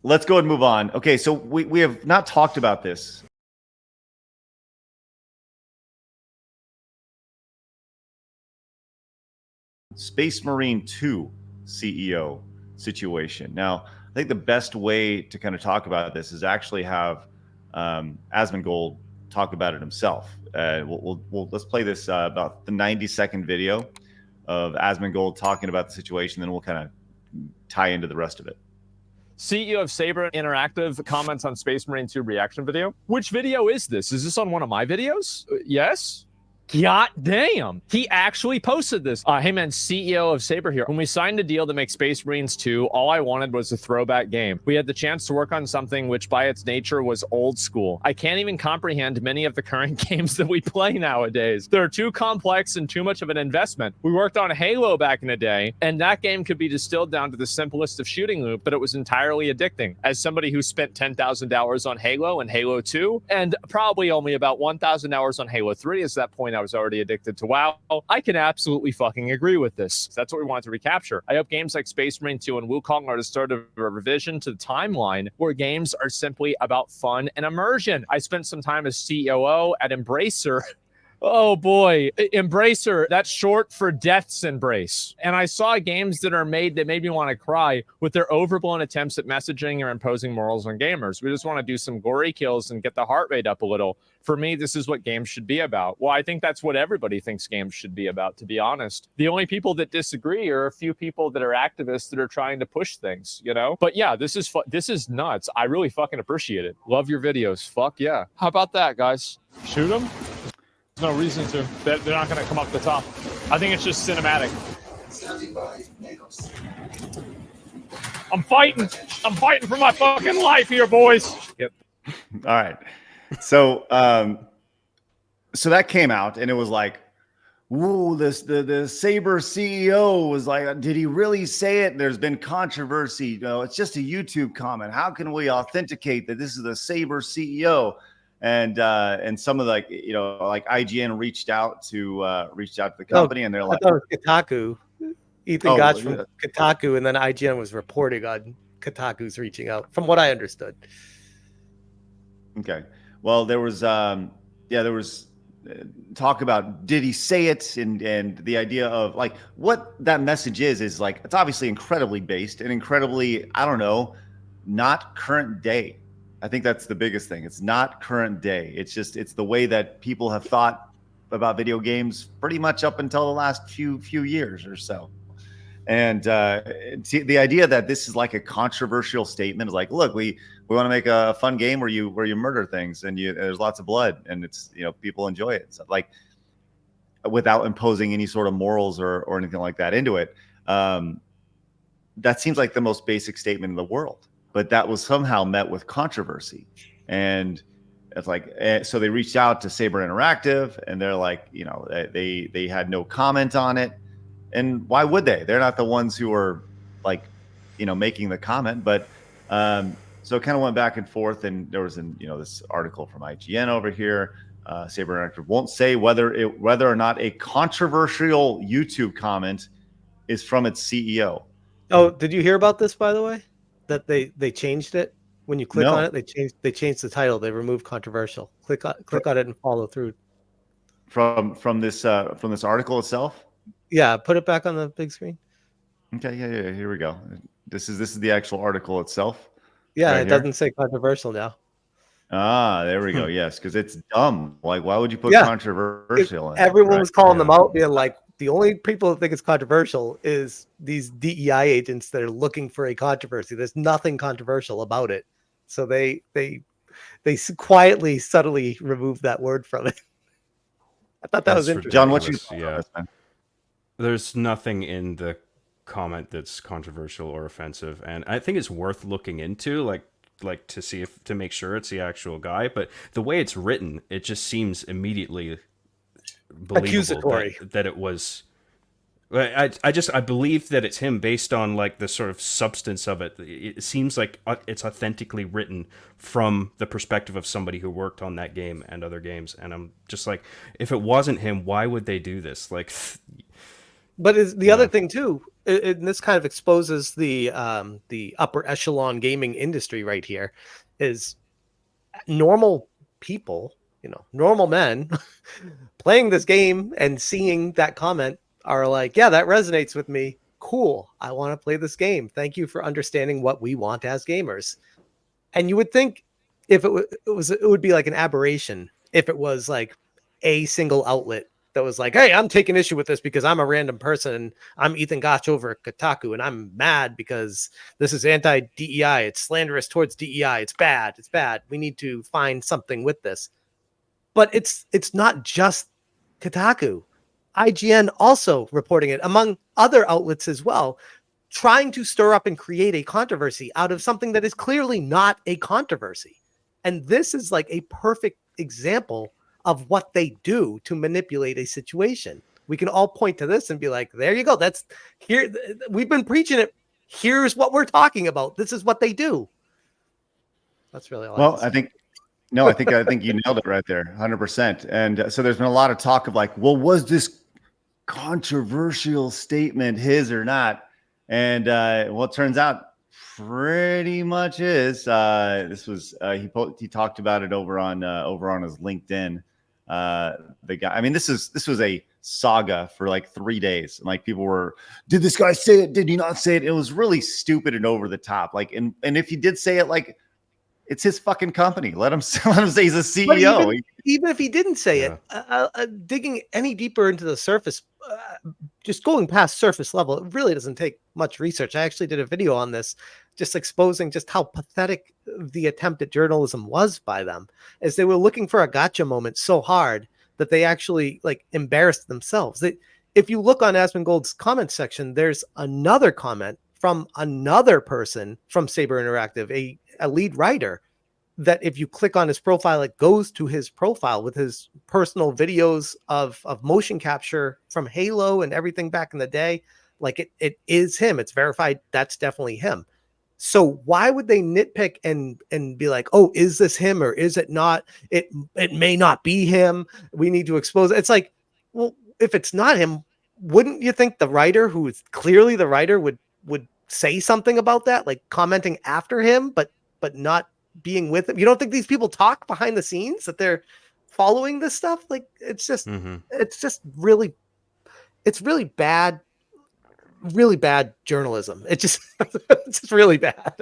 let's go and move on. Okay, so we have not talked about this. Space Marine 2 CEO situation. Now, I think the best way to kind of talk about this is actually have Asmongold talk about it himself. Let's play this about the 90-second video of Asmongold talking about the situation, then we'll kind of tie into the rest of it. CEO of Saber Interactive comments on Space Marine 2 reaction video. Which video is this? Is this on one of my videos? Yes? God damn. He actually posted this. Hey man, CEO of Saber here. When we signed a deal to make Space Marines 2, all I wanted was a throwback game. We had the chance to work on something which by its nature was old school. I can't even comprehend many of the current games that we play nowadays. They're too complex and too much of an investment. We worked on Halo back in the day, and that game could be distilled down to the simplest of shooting loop, but it was entirely addicting. As somebody who spent 10,000 hours on Halo and Halo 2, and probably only about 1,000 hours on Halo 3, is that point I was already addicted to WoW, I can absolutely fucking agree with this. That's what we wanted to recapture. I hope games like Space Marine 2 and Wukong are the start of a revision to the timeline where games are simply about fun and immersion. I spent some time as COO at Embracer. Oh boy, Embracer, that's short for Death's Embrace. And I saw games that are made that made me want to cry with their overblown attempts at messaging or imposing morals on gamers. We just want to do some gory kills and get the heart rate up a little. For me, this is what games should be about. Well, I think that's what everybody thinks games should be about, to be honest. The only people that disagree are a few people that are activists that are trying to push things, you know? But yeah, this is nuts. I really fucking appreciate it. Love your videos. Fuck yeah. How about that, guys? Shoot them? There's no reason to. They're not going to come up the top. I think it's just cinematic. I'm fighting. I'm fighting for my fucking life here, boys. Yep. All right. So, so that came out, and it was like, "Whoa!" The Saber CEO was like, "Did he really say it?" There's been controversy. You know, it's just a YouTube comment. How can we authenticate that this is the Saber CEO? And some of like IGN reached out to the company, and they're like, I thought it was Kotaku. Ethan Gotch from Kotaku, and then IGN was reporting on Kotaku's reaching out, from what I understood. Okay. Well, there was talk about did he say it, and the idea of like what that message is like it's obviously incredibly based and incredibly, I don't know, not current day. I think that's the biggest thing. It's not current day. It's the way that people have thought about video games pretty much up until the last few years or so. And the idea that this is like a controversial statement is like, look, we want to make a fun game where you murder things and there's lots of blood and it's, you know, people enjoy it. So like without imposing any sort of morals or anything like that into it. That seems like the most basic statement in the world, but that was somehow met with controversy. And it's like, so they reached out to Saber Interactive and they're like, you know, they had no comment on it. And why would they? They're not the ones who are like, you know, making the comment. But so it kind of went back and forth. And there was this article from IGN over here. Saber Interactive won't say whether or not a controversial YouTube comment is from its CEO. Oh, did you hear about this, by the way? That they changed it when you click on it. They changed the title. They removed controversial. Click on it and follow through. From this article itself. Yeah, put it back on the big screen. Okay, yeah. Here we go. This is the actual article itself. Yeah, right, it doesn't say controversial now. Ah, there we go. Yes, because it's dumb. Like, why would you put controversial in everyone was calling them out, being like, the only people that think it's controversial is these DEI agents that are looking for a controversy. There's nothing controversial about it. So they quietly, subtly removed that word from it. I thought that was interesting. John, what you There's nothing in the comment that's controversial or offensive, and I think it's worth looking into, like to see to make sure it's the actual guy. But the way it's written, it just seems immediately believable accusatory that it was. I believe that it's him based on like the sort of substance of it. It seems like it's authentically written from the perspective of somebody who worked on that game and other games. And I'm just like, if it wasn't him, why would they do this? Like, But is the Yeah. other thing too, and this kind of exposes the upper echelon gaming industry right here, is normal people, normal men playing this game and seeing that comment are like, yeah, that resonates with me. Cool. I want to play this game. Thank you for understanding what we want as gamers. And you would think if it would be like an aberration if it was like a single outlet that was like, hey, I'm taking issue with this because I'm a random person. I'm Ethan Gotch over at Kotaku, and I'm mad because this is anti-DEI. It's slanderous towards DEI. It's bad. It's bad. We need to find something with this. But it's not just Kotaku. IGN also reporting it, among other outlets as well, trying to stir up and create a controversy out of something that is clearly not a controversy. And this is like a perfect example of what they do to manipulate a situation. We can all point to this and be like, there you go. That's here. We've been preaching it. Here's what we're talking about. This is what they do. That's really all. Well, I think you nailed it right there, 100%. And so there's been a lot of talk of like, well, was this controversial statement his or not? And well, it turns out pretty much is. This was he talked about it over on his LinkedIn. The guy, I mean, this was a saga for like 3 days. And like people were, did this guy say it? Did he not say it? It was really stupid and over the top. Like, and if he did say it, like, it's his fucking company. Let him say he's a CEO. Even if he didn't say it, digging any deeper into the surface, just going past surface level, it really doesn't take much research. I actually did a video on this, just exposing just how pathetic the attempt at journalism was by them, as they were looking for a gotcha moment so hard that they actually like embarrassed themselves. If you look on Asmongold's comment section, there's another comment from another person from Saber Interactive, a lead writer, that if you click on his profile, it goes to his profile with his personal videos of motion capture from Halo and everything back in the day. Like it is him. It's verified. That's definitely him. So why would they nitpick and be like, oh, is this him or is it not? It may not be him. We need to expose it. It's like, well, if it's not him, wouldn't you think the writer, who is clearly the writer, would say something about that, like commenting after him, but not being with him? You don't think these people talk behind the scenes, that they're following this stuff? Like it's just really bad, really bad journalism. It's just really bad.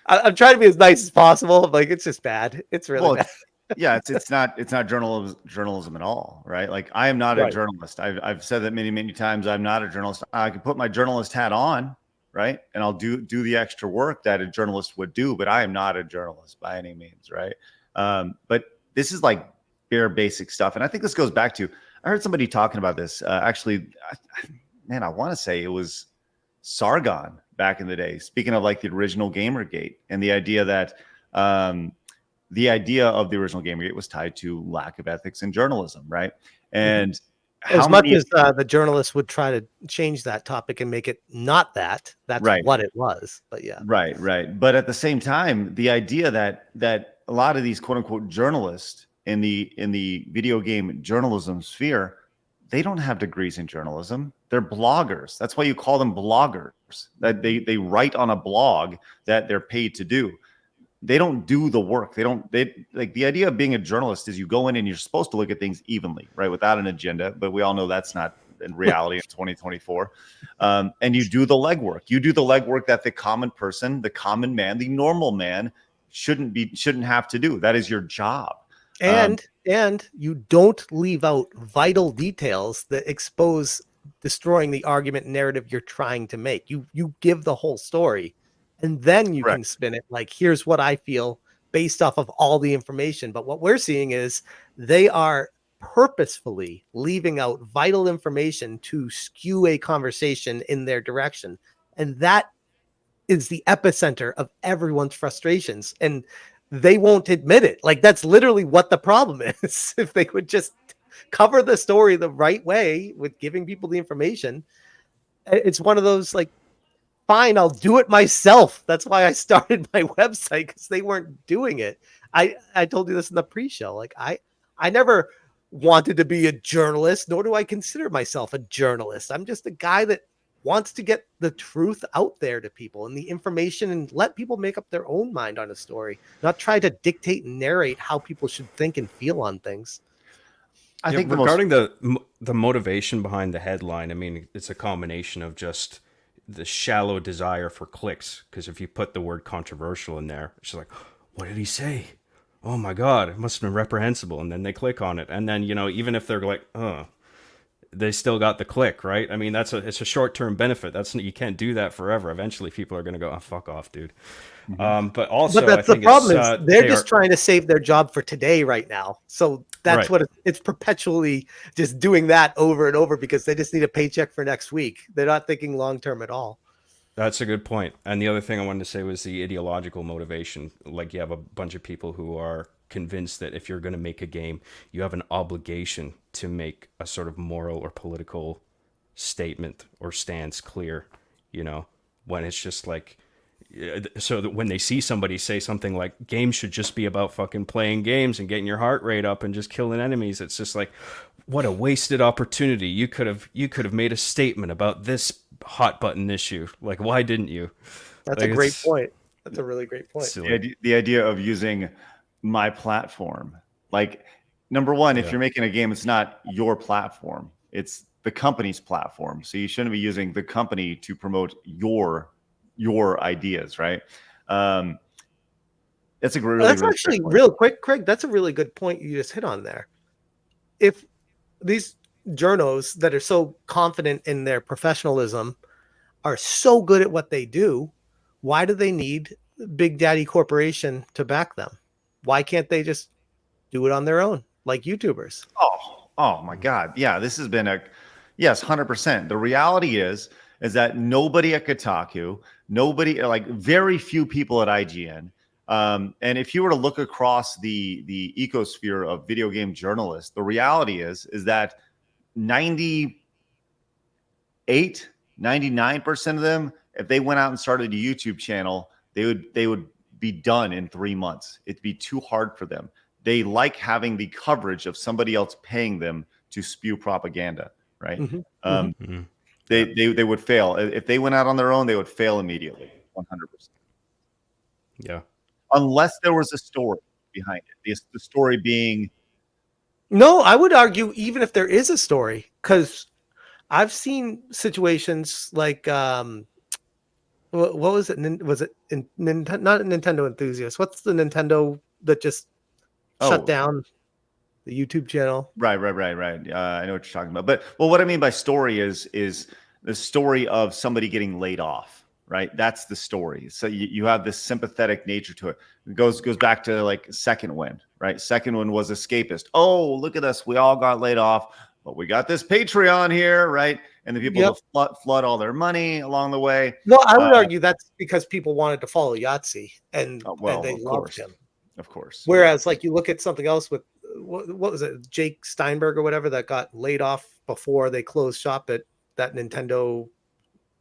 I'm trying to be as nice as possible. Like it's just bad. It's really bad. Yeah, it's not journalism at all, right? Like I am not a journalist. I've said that many times. I'm not a journalist. I can put my journalist hat on, right? And I'll do the extra work that a journalist would do, but I am not a journalist by any means, right? But this is like bare basic stuff. And I think this goes back to, I heard somebody talking about this. Actually, man, I want to say it was Sargon back in the day, speaking of like the original Gamergate, and the idea that the idea of the original Gamergate was tied to lack of ethics in journalism, right? And as much as the journalists would try to change that topic and make it not that, that's what it was. But yeah, right. But at the same time, the idea that a lot of these quote unquote journalists in the video game journalism sphere, they don't have degrees in journalism. They're bloggers. That's why you call them bloggers. That they write on a blog that they're paid to do. They don't do the work. They like, the idea of being a journalist is you go in and you're supposed to look at things evenly, right? Without an agenda, but we all know that's not in reality in 2024. And you do the legwork. You do the legwork that the common person, the common man, the normal man shouldn't have to do. That is your job. And you don't leave out vital details that expose destroying the argument narrative you're trying to make. You give the whole story. And then you can spin it like, here's what I feel based off of all the information. But what we're seeing is they are purposefully leaving out vital information to skew a conversation in their direction. And that is the epicenter of everyone's frustrations. And they won't admit it. Like, that's literally what the problem is. If they would just cover the story the right way with giving people the information, it's one of those like, fine, I'll do it myself. That's why I started my website, because they weren't doing it. I told you this in the pre-show. Like I never wanted to be a journalist, nor do I consider myself a journalist. I'm just a guy that wants to get the truth out there to people and the information and let people make up their own mind on a story, not try to dictate and narrate how people should think and feel on things. I think regarding the motivation behind the headline, I mean, it's a combination of just the shallow desire for clicks. Because if you put the word controversial in there, it's just like, what did he say? Oh my God, it must have been reprehensible. And then they click on it. And then, you know, even if they're like, they still got the click, right? I mean, it's a short-term benefit. You can't do that forever. Eventually people are going to go, oh, fuck off, dude. But also, but that's I think the problem is they're just trying to save their job for today right now. So that's what it's perpetually just doing that over and over because they just need a paycheck for next week. They're not thinking long-term at all. That's a good point. And the other thing I wanted to say was the ideological motivation. Like, you have a bunch of people who are convinced that if you're going to make a game, you have an obligation to make a sort of moral or political statement or stance clear, you know, when it's just like, so that when they see somebody say something like games should just be about fucking playing games and getting your heart rate up and just killing enemies, it's just like, what a wasted opportunity. You could have made a statement about this hot button issue. Like, why didn't you? That's a great point. That's a really great point. The idea of using my platform, like, number one, if you're making a game, it's not your platform, it's the company's platform. So you shouldn't be using the company to promote your ideas, right? That's a really, that's actually real quick, Craig. That's a really good point you just hit on there. If these journos that are so confident in their professionalism are so good at what they do, why do they need Big Daddy Corporation to back them? Why can't they just do it on their own, like YouTubers? Oh my God. Yeah, this has been 100%. The reality is that nobody at Kotaku, like very few people at IGN, and if you were to look across the ecosphere of video game journalists, the reality is that 99% of them, if they went out and started a YouTube channel, they would be done in 3 months. It'd be too hard for them. They like having the coverage of somebody else paying them to spew propaganda, right? They would fail. If they went out on their own, they would fail immediately, 100%. Yeah. Unless there was a story behind it. The story being... No, I would argue even if there is a story, because I've seen situations like, what was it? Was it not a Nintendo Enthusiast? What's the Nintendo that just shut down the YouTube channel? Right. I know what you're talking about. But what I mean by story is the story of somebody getting laid off, right? That's the story. So you have this sympathetic nature to it. It goes back to like Second Wind, right? Second Wind was escapist. Oh, look at us. We all got laid off, but we got this Patreon here, right? And the people flood all their money along the way. Well, I would argue that's because people wanted to follow Yahtzee and they loved him. Of course. Whereas like you look at something else with, what was it? Jake Steinberg or whatever that got laid off before they closed shop at that Nintendo.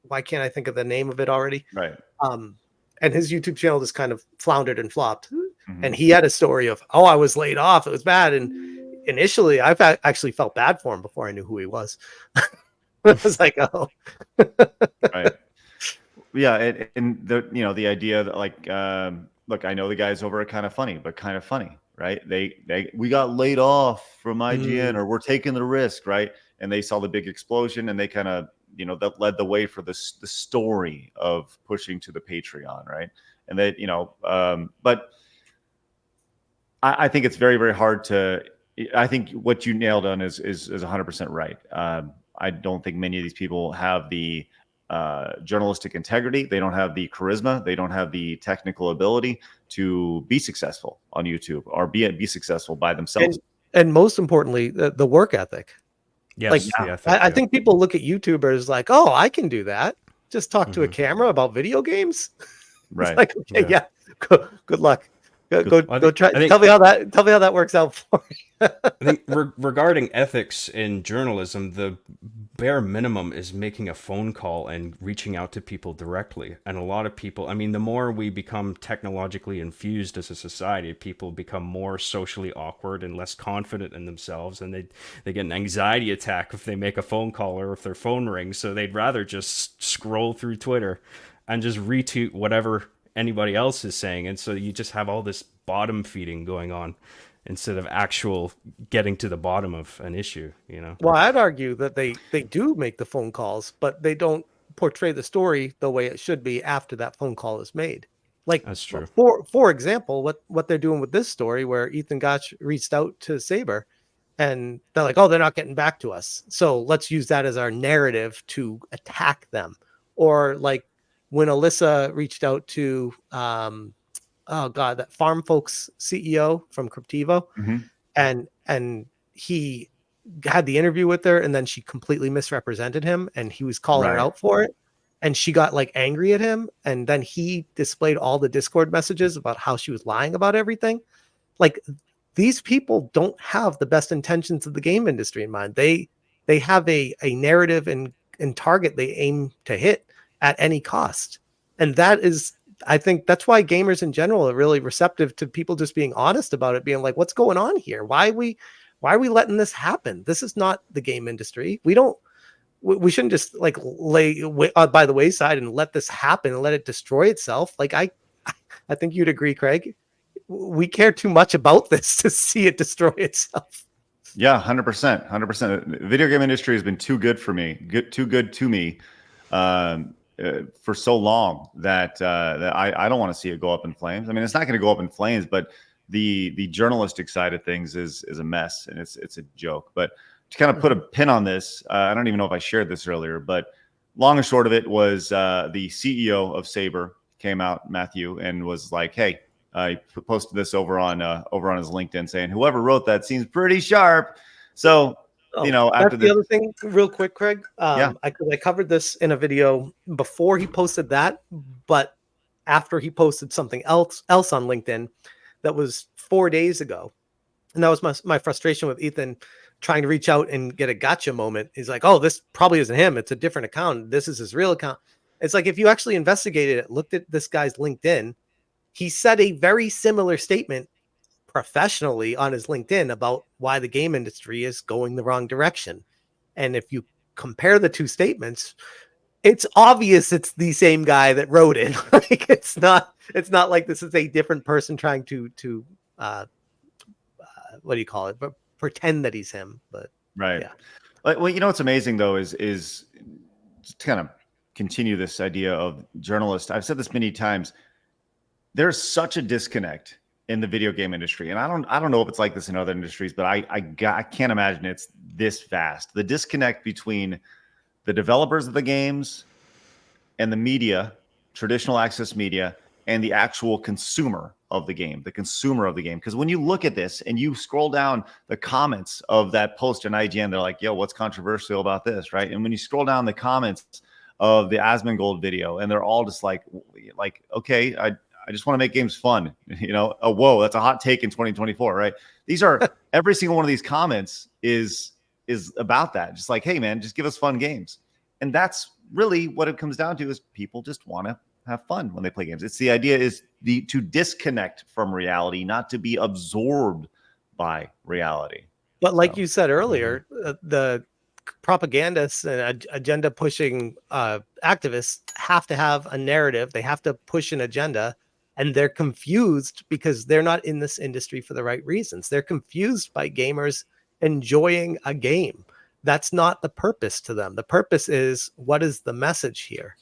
Why can't I think of the name of it already? Right. And his YouTube channel just kind of floundered and flopped. Mm-hmm. And he had a story of, I was laid off. It was bad. And initially I've actually felt bad for him before I knew who he was. I was like, right. Yeah. And the idea that like, look, I know the guys over at Kind of Funny, right? We got laid off from IGN or we're taking the risk, right? And they saw the big explosion and they kind of, that led the way for the story of pushing to the Patreon, right? And they, but I think it's very, very hard to. I think what you nailed on is 100% right. I don't think many of these people have the journalistic integrity. They don't have the charisma. They don't have the technical ability to be successful on YouTube or be successful by themselves. And most importantly, the work ethic. Yes, like, I think people look at YouTubers like, I can do that. Just talk to a camera about video games. Right. It's like, okay, good luck. Go try. I think Tell me how that works out for you. I think regarding ethics in journalism, the bare minimum is making a phone call and reaching out to people directly. And a lot of people, I mean, the more we become technologically infused as a society, people become more socially awkward and less confident in themselves. And they get an anxiety attack if they make a phone call or if their phone rings. So they'd rather just scroll through Twitter and just retweet whatever anybody else is saying. And so you just have all this bottom feeding going on, instead of actual getting to the bottom of an issue, you know? Well, I'd argue that they do make the phone calls, but they don't portray the story the way it should be after that phone call is made. Like, That's true. For example, what they're doing with this story, where Ethan Gotch reached out to Saber, and they're like, "Oh, they're not getting back to us, so let's use that as our narrative to attack them." Or like when Alyssa reached out to oh god, that Farm Folks CEO from Cryptivo, and he had the interview with her, and then she completely misrepresented him, and he was calling her Right. out for it, and she got like angry at him, and then he displayed all the Discord messages about how she was lying about everything. Like, these people don't have the best intentions of the game industry in mind. They have a narrative and target they aim to hit at any cost, and that is, I think that's why gamers in general are really receptive to people just being honest about it, being like, what's going on here? Why are we letting this happen? This is not the game industry. We shouldn't just like lay by the wayside and let this happen and let it destroy itself. Like, I think you'd agree, Craig. We care too much about this to see it destroy itself. Yeah, 100%, 100%. The video game industry has been too good for me, too good to me, for so long that I don't want to see it go up in flames. I mean, it's not going to go up in flames, but the journalistic side of things is a mess, and it's a joke. But to kind of put a pin on this, I don't even know if I shared this earlier, but long and short of it was the CEO of Saber came out, Matthew, and was like, "Hey." He posted this over on his LinkedIn saying, "Whoever wrote that seems pretty sharp." So, after that's the other thing, real quick, Craig. Yeah. I covered this in a video before he posted that, but after he posted something else on LinkedIn that was 4 days ago, and that was my frustration with Ethan trying to reach out and get a gotcha moment. He's like, "Oh, this probably isn't him. It's a different account. This is his real account." It's like, if you actually investigated it, looked at this guy's LinkedIn, he said a very similar statement professionally on his LinkedIn about why the game industry is going the wrong direction. And if you compare the two statements, it's obvious it's the same guy that wrote it. Like, it's not like this is a different person trying to what do you call it? But pretend that he's him. But Right. yeah. Well, what's amazing though is to kind of continue this idea of journalists. I've said this many times. There's such a disconnect in the video game industry, and I don't know if it's like this in other industries, but I can't imagine it's this vast. The disconnect between the developers of the games and the media, traditional access media, and the actual consumer of the game, Because when you look at this and you scroll down the comments of that post in IGN, they're like, "Yo, what's controversial about this?" Right? And when you scroll down the comments of the Asmongold video, and they're all just like, "Okay, I just want to make games fun." Oh, whoa, that's a hot take in 2024, right? These are every single one of these comments is about that. Just like, "Hey, man, just give us fun games." And that's really what it comes down to, is people just want to have fun when they play games. It's the idea is to disconnect from reality, not to be absorbed by reality. But like you said earlier, the propagandists and agenda pushing activists have to have a narrative. They have to push an agenda, and they're confused because they're not in this industry for the right reasons. They're confused by gamers enjoying a game. That's not the purpose to them. The purpose is, what is the message here?